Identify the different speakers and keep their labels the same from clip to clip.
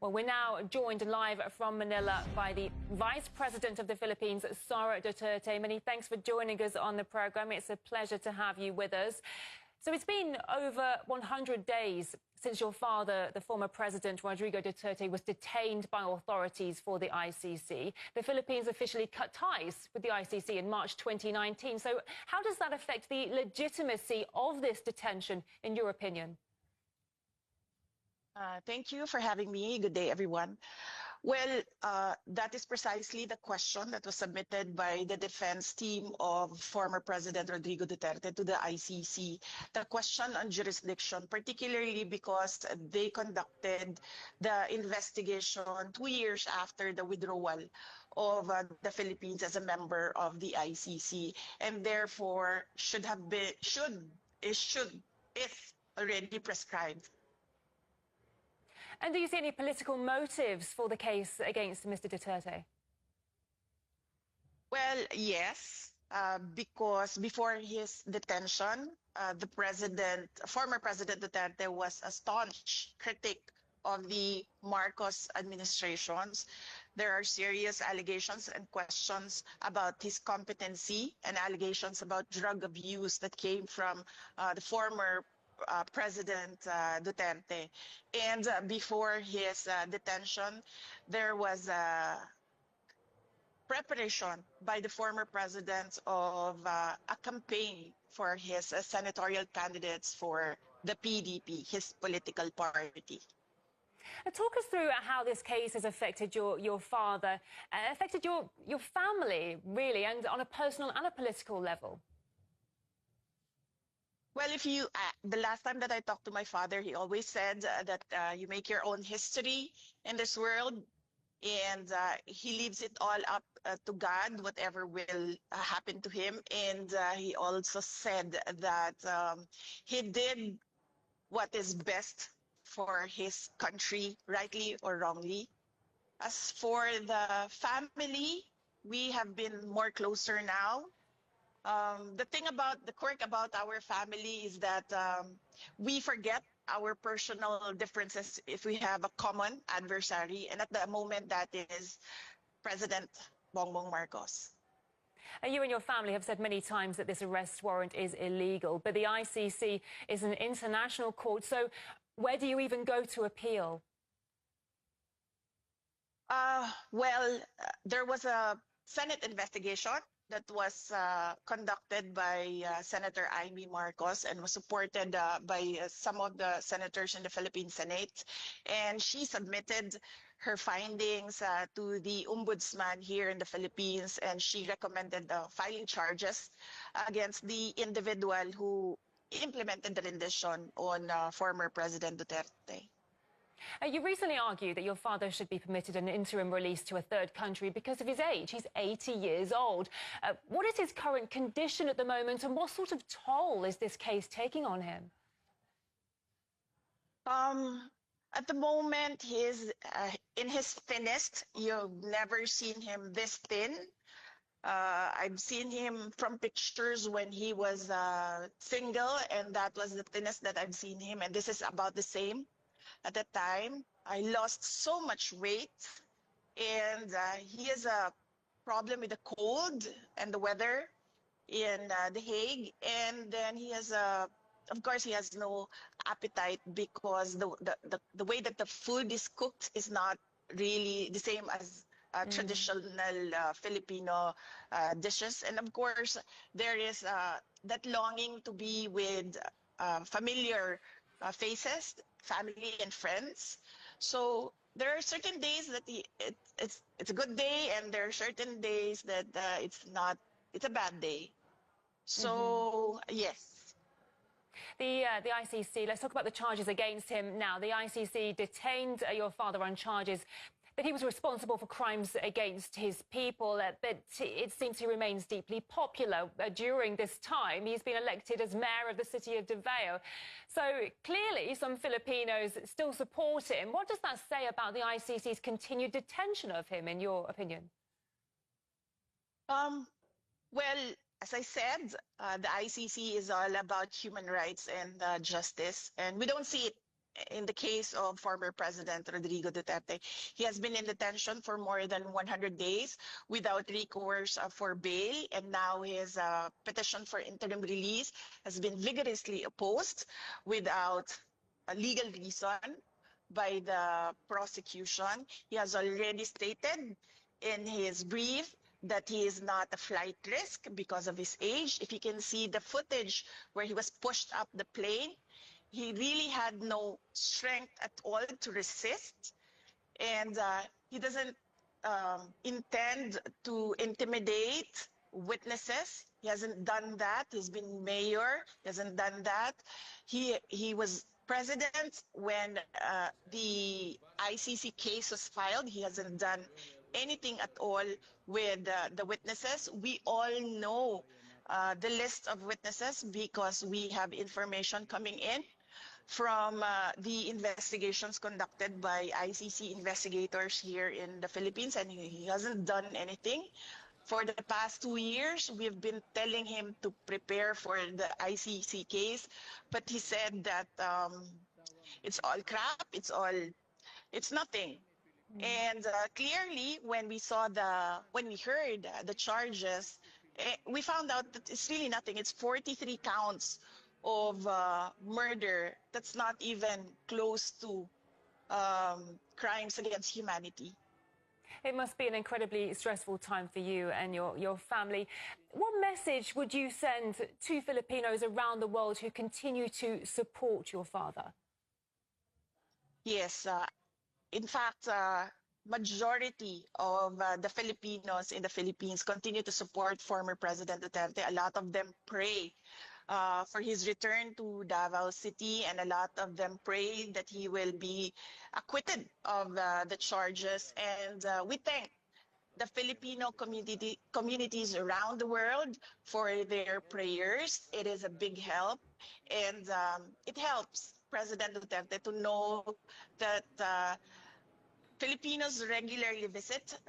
Speaker 1: Well, we're now joined live from Manila by the Vice President of the Philippines, Sara. Many thanks for joining us on the program. It's a pleasure to have you with us. So it's been over 100 days since your father, the former President Rodrigo Duterte, was detained by authorities for the ICC. The Philippines officially cut ties with the ICC in March 2019. So how does that affect the legitimacy of this detention, in your opinion?
Speaker 2: Thank you for having me. Good day, everyone. Well, that is precisely the question that was submitted by the defense team of former President Rodrigo Duterte to the ICC. The question on jurisdiction, particularly because they conducted the investigation 2 years after the withdrawal of the Philippines as a member of the ICC, and therefore is already prescribed.
Speaker 1: And do you see any political motives for the case against Mr. Duterte?
Speaker 2: Well, yes, because before his detention, former President Duterte was a staunch critic of the Marcos administrations. There are serious allegations and questions about his competency and allegations about drug abuse that came from the former President Duterte. And before his detention, there was a preparation by the former president of a campaign for his senatorial candidates for the PDP, his political party.
Speaker 1: Talk us through how this case has affected your father, affected your family, really, and on a personal and a political level.
Speaker 2: Well, the last time that I talked to my father, he always said that you make your own history in this world, and he leaves it all up to God, whatever will happen to him. And he also said that he did what is best for his country, rightly or wrongly. As for the family, we have been more closer now. The quirk about our family is that we forget our personal differences if we have a common adversary, and at the moment that is President Bongbong Marcos.
Speaker 1: You and your family have said many times that this arrest warrant is illegal, but the ICC is an international court, so where do you even go to appeal?
Speaker 2: There was a Senate investigation that was conducted by Senator Amy Marcos and was supported by some of the senators in the Philippine Senate. And she submitted her findings to the Ombudsman here in the Philippines, and she recommended filing charges against the individual who implemented the rendition on former President Duterte.
Speaker 1: You recently argued that your father should be permitted an interim release to a third country because of his age. He's 80 years old. What is his current condition at the moment, and what sort of toll is this case taking on him?
Speaker 2: At the moment, he's in his thinnest. You've never seen him this thin. I've seen him from pictures when he was single, and that was the thinnest that I've seen him, and this is about the same. At that time, I lost so much weight, and he has a problem with the cold and the weather in The Hague. And then he has of course, he has no appetite because the way that the food is cooked is not really the same as traditional Filipino dishes. And of course, there is that longing to be with familiar faces, family and friends. So there are certain days that it's a good day, and there are certain days that it's a bad day. So yes.
Speaker 1: The ICC, let's talk about the charges against him now. The ICC detained your father on charges that he was responsible for crimes against his people, but it seems he remains deeply popular during this time. He's been elected as mayor of the city of Davao. So clearly some Filipinos still support him. What does that say about the ICC's continued detention of him, in your opinion?
Speaker 2: Well, as I said, the ICC is all about human rights and justice, and we don't see it in the case of former President Rodrigo Duterte. He has been in detention for more than 100 days without recourse for bail, and now his petition for interim release has been vigorously opposed without a legal reason by the prosecution. He has already stated in his brief that he is not a flight risk because of his age. If you can see the footage where he was pushed up the plane, he really had no strength at all to resist, and he doesn't intend to intimidate witnesses. He hasn't done that. He's been mayor. He hasn't done that. He was president when the ICC case was filed. He hasn't done anything at all with the witnesses. We all know the list of witnesses because we have information coming in from the investigations conducted by ICC investigators here in the Philippines, and he hasn't done anything. For the past 2 years, we've been telling him to prepare for the ICC case, but he said that it's all crap, it's nothing. And clearly, when we heard the charges, we found out that it's really nothing. It's 43 counts of murder. That's not even close to crimes against humanity.
Speaker 1: It must be an incredibly stressful time for you and your family. What message would you send to Filipinos around the world who continue to support your father?
Speaker 2: Yes, in fact, majority of the Filipinos in the Philippines continue to support former President Duterte. A lot of them pray for his return to Davao City, and a lot of them pray that he will be acquitted of the charges. And we thank the Filipino communities around the world for their prayers. It is a big help, and it helps President Duterte to know that Filipinos regularly visit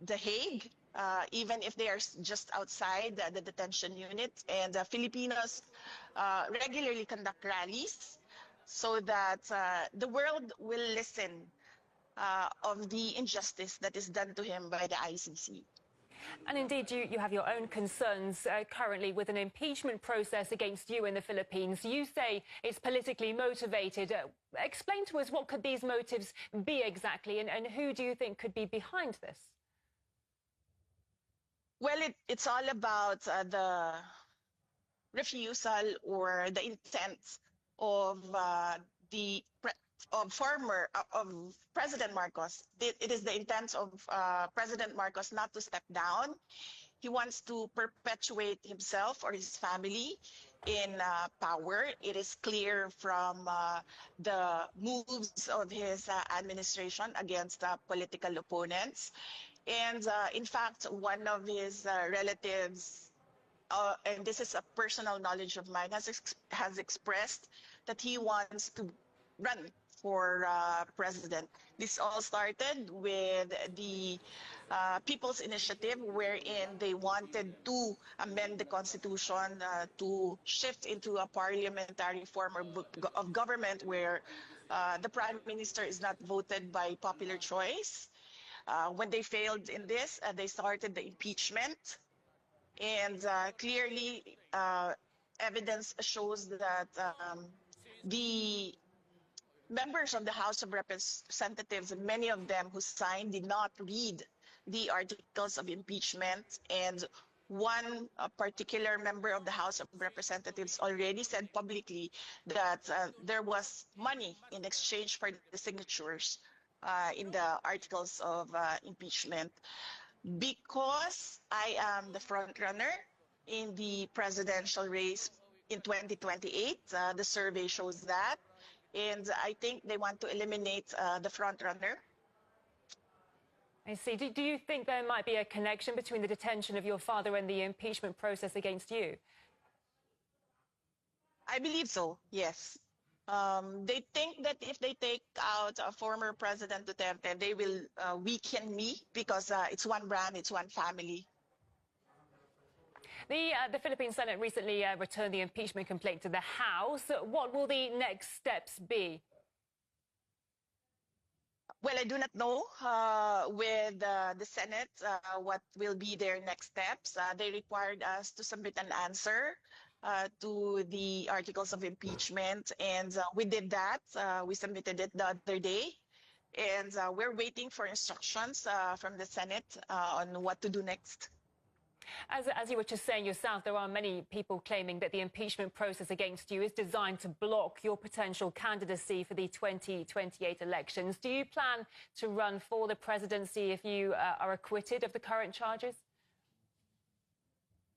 Speaker 2: The Hague, even if they are just outside the detention unit. And Filipinos regularly conduct rallies so that the world will listen of the injustice that is done to him by the ICC.
Speaker 1: And indeed, you have your own concerns currently with an impeachment process against you in the Philippines. You say it's politically motivated. Explain to us, what could these motives be exactly, and who do you think could be behind this?
Speaker 2: Well, it's all about the refusal or the intent of President Marcos. It is the intent of President Marcos not to step down. He wants to perpetuate himself or his family in power. It is clear from the moves of his administration against political opponents. And in fact, one of his relatives, and this is a personal knowledge of mine, has expressed that he wants to run for president. This all started with the People's Initiative, wherein they wanted to amend the Constitution to shift into a parliamentary form of government where the Prime Minister is not voted by popular choice. When they failed in this, they started the impeachment. And clearly, evidence shows that the members of the House of Representatives, and many of them who signed, did not read the articles of impeachment. And one particular member of the House of Representatives already said publicly that there was money in exchange for the signatures in the articles of impeachment. Because I am the front runner in the presidential race in 2028, the survey shows that. And I think they want to eliminate the front runner.
Speaker 1: I see. Do you think there might be a connection between the detention of your father and the impeachment process against you?
Speaker 2: I believe so, yes. They think that if they take out former President Duterte, they will weaken me because it's one brand, it's one family.
Speaker 1: The Philippine Senate recently returned the impeachment complaint to the House. What will the next steps be?
Speaker 2: Well, I do not know with the Senate what will be their next steps. They required us to submit an answer to the articles of impeachment, and we did that. We submitted it the other day, and we're waiting for instructions from the Senate on what to do next.
Speaker 1: As you were just saying yourself, there are many people claiming that the impeachment process against you is designed to block your potential candidacy for the 2028 elections. Do you plan to run for the presidency if you are acquitted of the current charges?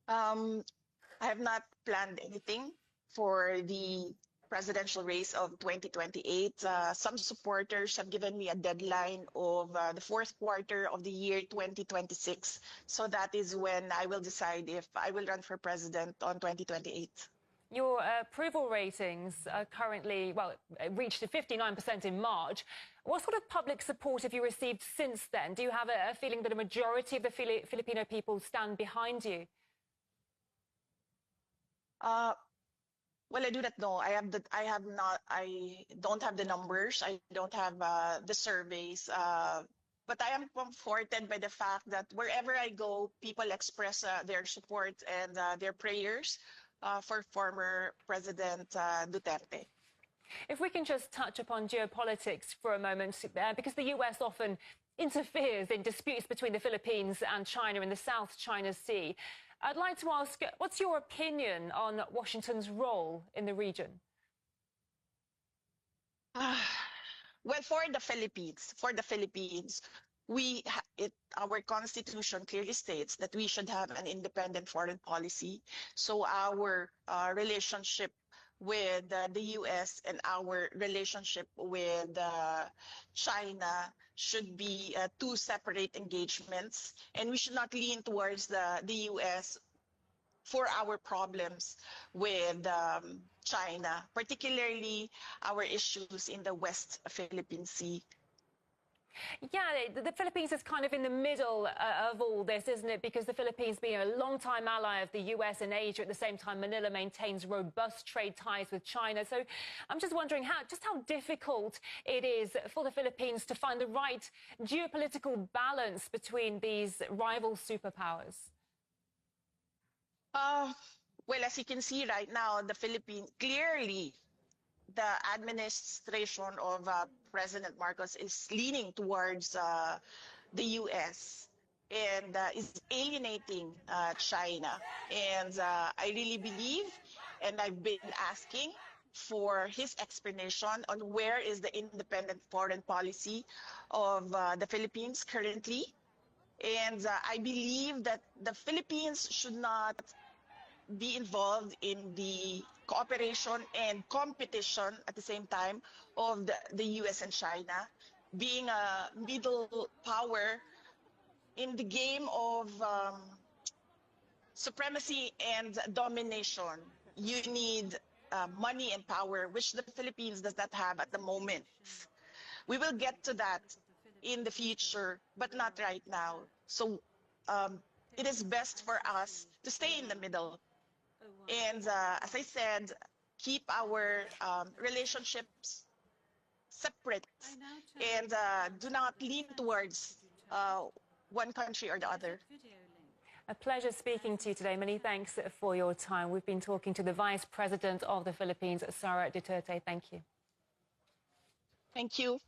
Speaker 2: I have not planned anything for the presidential race of 2028. Some supporters have given me a deadline of the fourth quarter of the year 2026. So that is when I will decide if I will run for president on 2028.
Speaker 1: Your approval ratings are currently, well, reached 59% in March. What sort of public support have you received since then? Do you have a feeling that a majority of the Filipino people stand behind you?
Speaker 2: Well, I do not know. I don't have the numbers. I don't have the surveys. But I am comforted by the fact that wherever I go, people express their support and their prayers for former President Duterte.
Speaker 1: If we can just touch upon geopolitics for a moment, because the US often interferes in disputes between the Philippines and China in the South China Sea. I'd like to ask, what's your opinion on Washington's role in the region?
Speaker 2: Well, for the Philippines, our constitution clearly states that we should have an independent foreign policy. So our relationship with the U.S. and our relationship with China should be two separate engagements, and we should not lean towards the U.S. for our problems with China, particularly our issues in the West Philippine Sea.
Speaker 1: Yeah, the Philippines is kind of in the middle of all this, isn't it? Because the Philippines being a long-time ally of the US and Asia, at the same time, Manila maintains robust trade ties with China. So I'm just wondering how difficult it is for the Philippines to find the right geopolitical balance between these rival superpowers.
Speaker 2: Well, as you can see right now, the Philippines, clearly the administration of President Marcos is leaning towards the U.S. and is alienating China. And I really believe, and I've been asking for his explanation on where is the independent foreign policy of the Philippines currently. And I believe that the Philippines should not be involved in the cooperation and competition at the same time of the US and China, being a middle power in the game of supremacy and domination. You need money and power, which the Philippines does not have at the moment. We will get to that in the future, but not right now. So it is best for us to stay in the middle. And as I said, keep our relationships separate and do not lean towards one country or the other.
Speaker 1: A pleasure speaking to you today. Many thanks for your time. We've been talking to the Vice President of the Philippines, Sara Duterte. Thank you.
Speaker 2: Thank you.